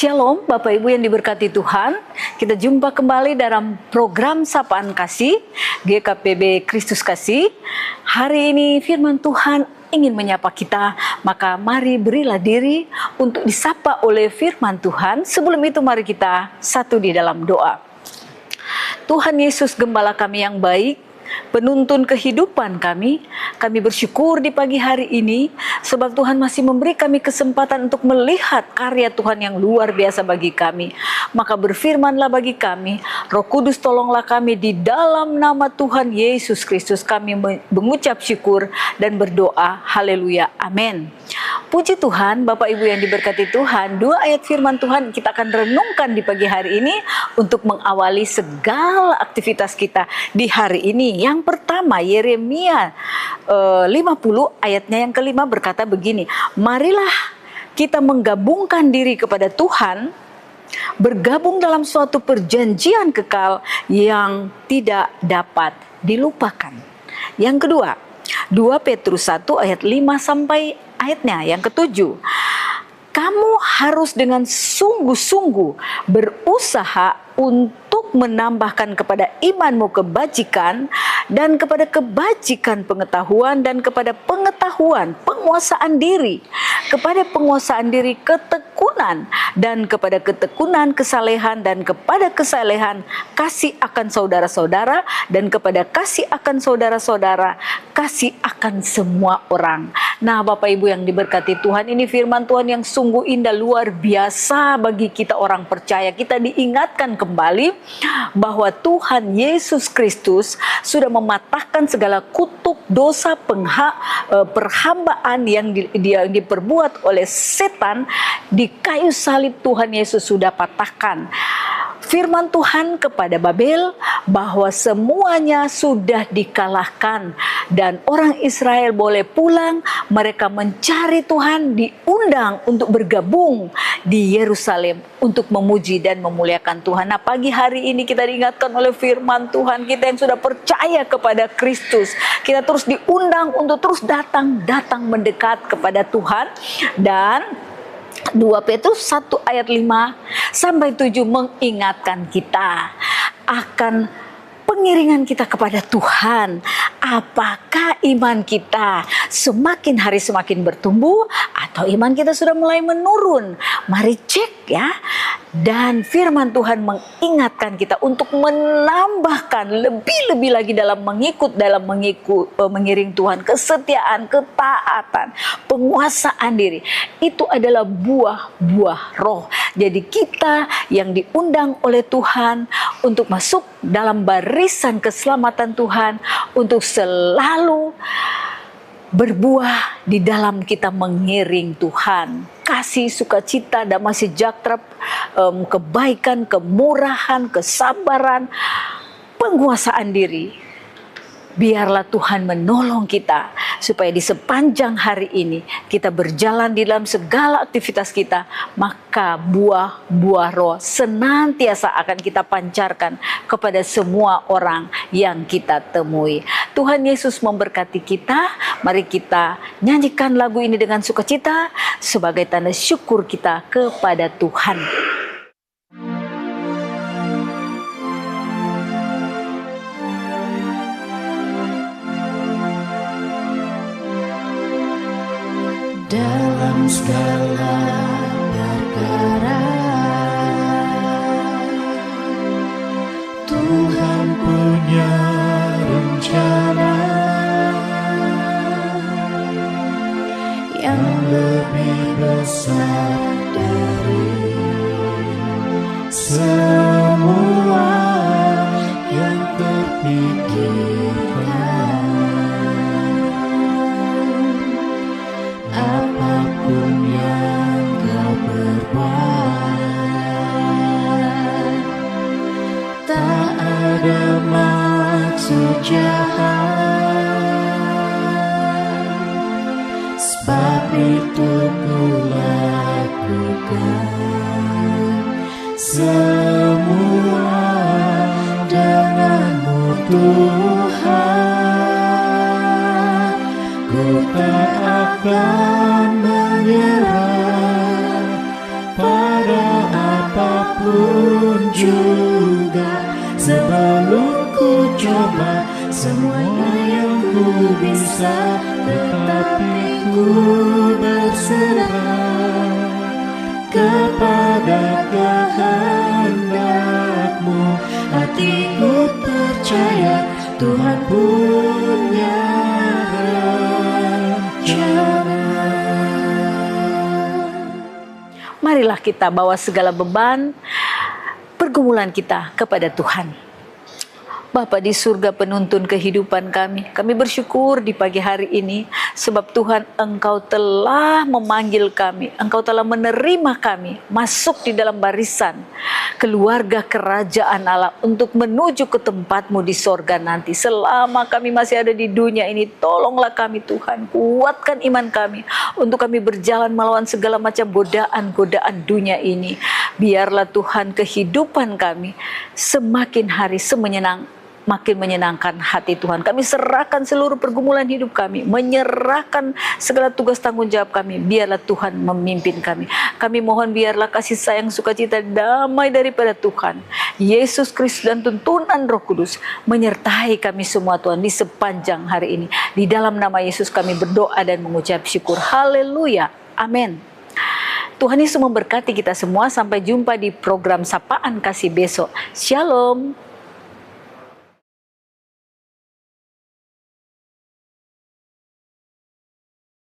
Shalom Bapak Ibu yang diberkati Tuhan. Kita jumpa kembali dalam program Sapaan Kasih GKPB Kristus Kasih. Hari ini firman Tuhan ingin menyapa kita, maka mari berilah diri untuk disapa oleh firman Tuhan. Sebelum itu mari kita satu di dalam doa. Tuhan Yesus, Gembala kami yang baik, penuntun kehidupan kami bersyukur di pagi hari ini sebab Tuhan masih memberi kami kesempatan untuk melihat karya Tuhan yang luar biasa bagi kami. Maka berfirmanlah bagi kami, Roh Kudus tolonglah kami di dalam nama Tuhan Yesus Kristus. Kami mengucap syukur dan berdoa, haleluya, amin. Puji Tuhan, Bapak Ibu yang diberkati Tuhan, 2 ayat firman Tuhan kita akan renungkan di pagi hari ini untuk mengawali segala aktivitas kita di hari ini. Yang pertama, Yeremia 50 ayatnya yang kelima berkata begini, marilah kita menggabungkan diri kepada Tuhan, bergabung dalam suatu perjanjian kekal yang tidak dapat dilupakan. Yang kedua, 2 Petrus 1 ayat 5 sampai ayatnya yang ketujuh. Kamu harus dengan sungguh-sungguh berusaha untuk menambahkan kepada imanmu kebajikan, dan kepada kebajikan pengetahuan, dan kepada pengetahuan penguasaan diri, kepada penguasaan diri ketekunan, dan kepada ketekunan kesalehan, dan kepada kesalehan kasih akan saudara-saudara, dan kepada kasih akan saudara-saudara kasih akan semua orang. Nah, Bapak Ibu yang diberkati Tuhan, ini firman Tuhan yang sungguh indah, luar biasa bagi kita orang percaya. Kita diingatkan kembali bahwa Tuhan Yesus Kristus sudah mematahkan segala kutuk dosa perhambaan yang diperbuat oleh setan di kayu salib. Tuhan Yesus sudah patahkan. Firman Tuhan kepada Babel bahwa semuanya sudah dikalahkan dan orang Israel boleh pulang. Mereka mencari Tuhan, diundang untuk bergabung di Yerusalem untuk memuji dan memuliakan Tuhan. Nah, pagi hari ini kita diingatkan oleh firman Tuhan, kita yang sudah percaya kepada Kristus, kita terus diundang untuk terus datang mendekat kepada Tuhan. Dan 2 Petrus 1 ayat 5 sampai 7 mengingatkan kita akan pengiringan kita kepada Tuhan. Apakah iman kita semakin hari semakin bertumbuh atau iman kita sudah mulai menurun? Mari cek ya. Dan firman Tuhan mengingatkan kita untuk menambahkan lebih-lebih lagi dalam mengiring Tuhan, kesetiaan, ketaatan, penguasaan diri. Itu adalah buah-buah roh. Jadi kita yang diundang oleh Tuhan untuk masuk dalam barisan keselamatan Tuhan, untuk selalu berbuah di dalam kita mengiring Tuhan. Kasih, sukacita, damai sejahtera, kebaikan, kemurahan, kesabaran, penguasaan diri. Biarlah Tuhan menolong kita supaya di sepanjang hari ini kita berjalan di dalam segala aktivitas kita, maka buah-buah roh senantiasa akan kita pancarkan kepada semua orang yang kita temui. Tuhan Yesus memberkati kita. Mari kita nyanyikan lagu ini dengan sukacita sebagai tanda syukur kita kepada Tuhan. Dalam segala perkara Tuhan punya rencana yang lebih besar dari semua yang terpikirkan. Apapun yang kau perbuat, tak ada maksud jahat, sebab itu ku lakukan semua denganmu Tuhan. Ku tak akan menyerah pada juga. Sebelum ku coba semuanya yang ku bisa, tetapi ku berserah kepada kehendak-Mu. Hatiku percaya Tuhan punya rencana. Marilah kita bawa segala beban pergumulan kita kepada Tuhan. Bapa di surga, penuntun kehidupan kami bersyukur di pagi hari ini sebab Tuhan, Engkau telah memanggil kami, Engkau telah menerima kami masuk di dalam barisan keluarga kerajaan Allah untuk menuju ke tempat-Mu di sorga nanti. Selama kami masih ada di dunia ini, tolonglah kami Tuhan, kuatkan iman kami untuk kami berjalan melawan segala macam godaan-godaan dunia ini. Biarlah Tuhan kehidupan kami semakin hari makin menyenangkan hati Tuhan. Kami serahkan seluruh pergumulan hidup kami, menyerahkan segala tugas tanggung jawab kami. Biarlah Tuhan memimpin kami. Kami mohon biarlah kasih sayang, sukacita, damai daripada Tuhan Yesus Kristus dan tuntunan Roh Kudus menyertai kami semua Tuhan di sepanjang hari ini. Di dalam nama Yesus kami berdoa dan mengucap syukur. Haleluya. Amin. Tuhan Yesus memberkati kita semua. Sampai jumpa di program Sapaan Kasih besok. Shalom.